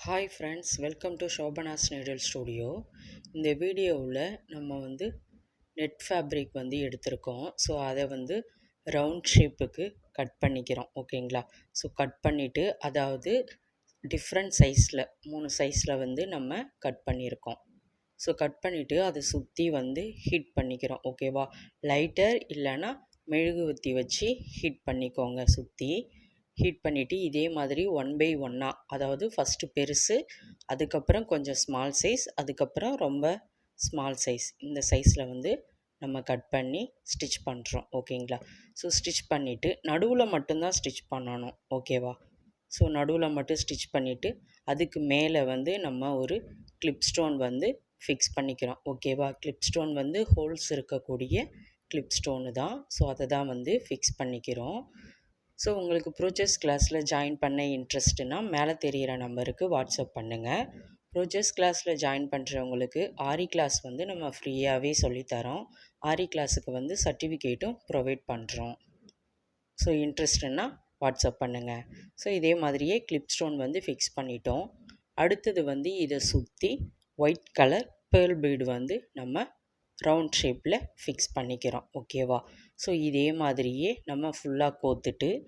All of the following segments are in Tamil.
Hi friends, welcome to Shobana's needle studio. இந்த வீடியோவில் நம்ம நெட் ஃபேப்ரிக் எடுத்திருக்கோம். ஸோ அதை ரவுண்ட் ஷேப்புக்கு கட் பண்ணிக்கிறோம். ஓகேங்களா? ஸோ கட் பண்ணிவிட்டு, அதாவது டிஃப்ரெண்ட் சைஸில் 3 சைஸில் நம்ம கட் பண்ணியிருக்கோம். ஸோ கட் பண்ணிவிட்டு அதை சுற்றி ஹீட் பண்ணிக்கிறோம். ஓகேவா? லைட்டர் இல்லைன்னா மெழுகுவர்த்தி வச்சு ஹீட் பண்ணிக்கோங்க. சுற்றி ஹீட் பண்ணிவிட்டு இதே மாதிரி 1 by 1, அதாவது ஃபஸ்ட்டு பெருசு, அதுக்கப்புறம் கொஞ்சம் ஸ்மால் சைஸ், அதுக்கப்புறம் ரொம்ப ஸ்மால் சைஸ், இந்த சைஸில் நம்ம கட் பண்ணி ஸ்டிச் பண்ணுறோம். ஓகேங்களா? ஸோ ஸ்டிச் பண்ணிவிட்டு நடுவில் மட்டும்தான் ஸ்டிச் பண்ணணும். ஓகேவா? ஸோ நடுவில் மட்டும் ஸ்டிச் பண்ணிவிட்டு அதுக்கு மேலே நம்ம ஒரு கிளிப் ஸ்டோன் ஃபிக்ஸ் பண்ணிக்கிறோம். ஓகேவா? கிளிப் ஸ்டோன் ஹோல்ஸ் இருக்கக்கூடிய கிளிப் ஸ்டோனு தான். ஸோ அதை தான் ஃபிக்ஸ் பண்ணிக்கிறோம். ஸோ உங்களுக்கு ப்ரோச்சஸ் கிளாஸில் ஜாயின் பண்ண இன்ட்ரெஸ்ட்டுனா மேலே தெரிகிற நம்பருக்கு வாட்ஸ்அப் பண்ணுங்கள். ப்ரோச்சஸ் கிளாஸில் ஜாயின் பண்ணுறவங்களுக்கு ஆரி கிளாஸ் நம்ம ஃப்ரீயாகவே சொல்லித்தரோம். ஆரி கிளாஸுக்கு சர்டிஃபிகேட்டும் ப்ரொவைட் பண்ணுறோம். ஸோ இன்ட்ரெஸ்ட்டுன்னா வாட்ஸ்அப் பண்ணுங்கள். ஸோ இதே மாதிரியே கிளிப் ஸ்டோன் ஃபிக்ஸ் பண்ணிட்டோம். அடுத்தது இதை சுற்றி ஒயிட் கலர் பேர்ல் பீடு நம்ம ரவுண்ட் ஷேப்பில் ஃபிக்ஸ் பண்ணிக்கிறோம். ஓகேவா? ஸோ இதே மாதிரியே நம்ம ஃபுல்லாக கோத்துட்டு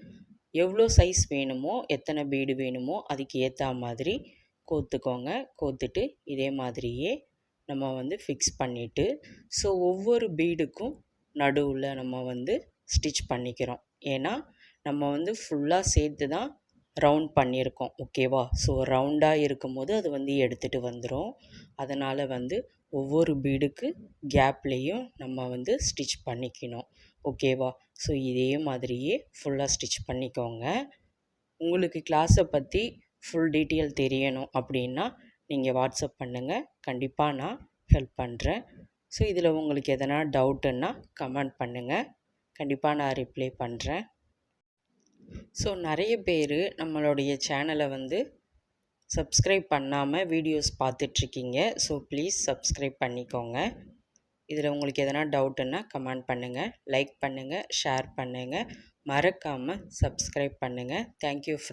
எவ்வளோ சைஸ் வேணுமோ, எத்தனை பீடு வேணுமோ அதுக்கு ஏற்ற மாதிரி கோத்துக்கோங்க. கோத்துட்டு இதே மாதிரியே நம்ம ஃபிக்ஸ் பண்ணிவிட்டு, ஸோ ஒவ்வொரு பீடுக்கும் நடுவில் நம்ம ஸ்டிச் பண்ணிக்கிறோம். ஏன்னா நம்ம ஃபுல்லாக சேர்த்து தான் ரவுண்ட் பண்ணியிருக்கோம். ஓகேவா? ஸோ ரவுண்டாக இருக்கும்போது அது எடுத்துகிட்டு வந்துடும். அதனால் ஒவ்வொரு பீடுக்கு கேப்லேயும் நம்ம ஸ்டிச் பண்ணிக்கணும். ஓகேவா? ஸோ இதே மாதிரியே ஃபுல்லாக ஸ்டிச் பண்ணிக்கோங்க. உங்களுக்கு கிளாஸை பற்றி ஃபுல் டீட்டெயில் தெரியணும் அப்படின்னா நீங்கள் வாட்ஸ்அப் பண்ணுங்கள். கண்டிப்பாக நான் ஹெல்ப் பண்ணுறேன். ஸோ இதில் உங்களுக்கு எதனா டவுட்டுன்னா கமெண்ட் பண்ணுங்கள். கண்டிப்பாக நான் ரிப்ளை பண்ணுறேன். ஸோ நிறைய பேர் நம்மளுடைய சேனலை சப்ஸ்கிரைப் பண்ணாமல் வீடியோஸ் பார்த்துட்ருக்கீங்க. ஸோ ப்ளீஸ் சப்ஸ்கிரைப் பண்ணிக்கோங்க. இதில் உங்களுக்கு எதனா டவுட்டுன்னா கமெண்ட் பண்ணுங்கள், லைக் பண்ணுங்கள், ஷேர் பண்ணுங்கள். மறக்காமல் சப்ஸ்கிரைப் பண்ணுங்கள். Thank you friends.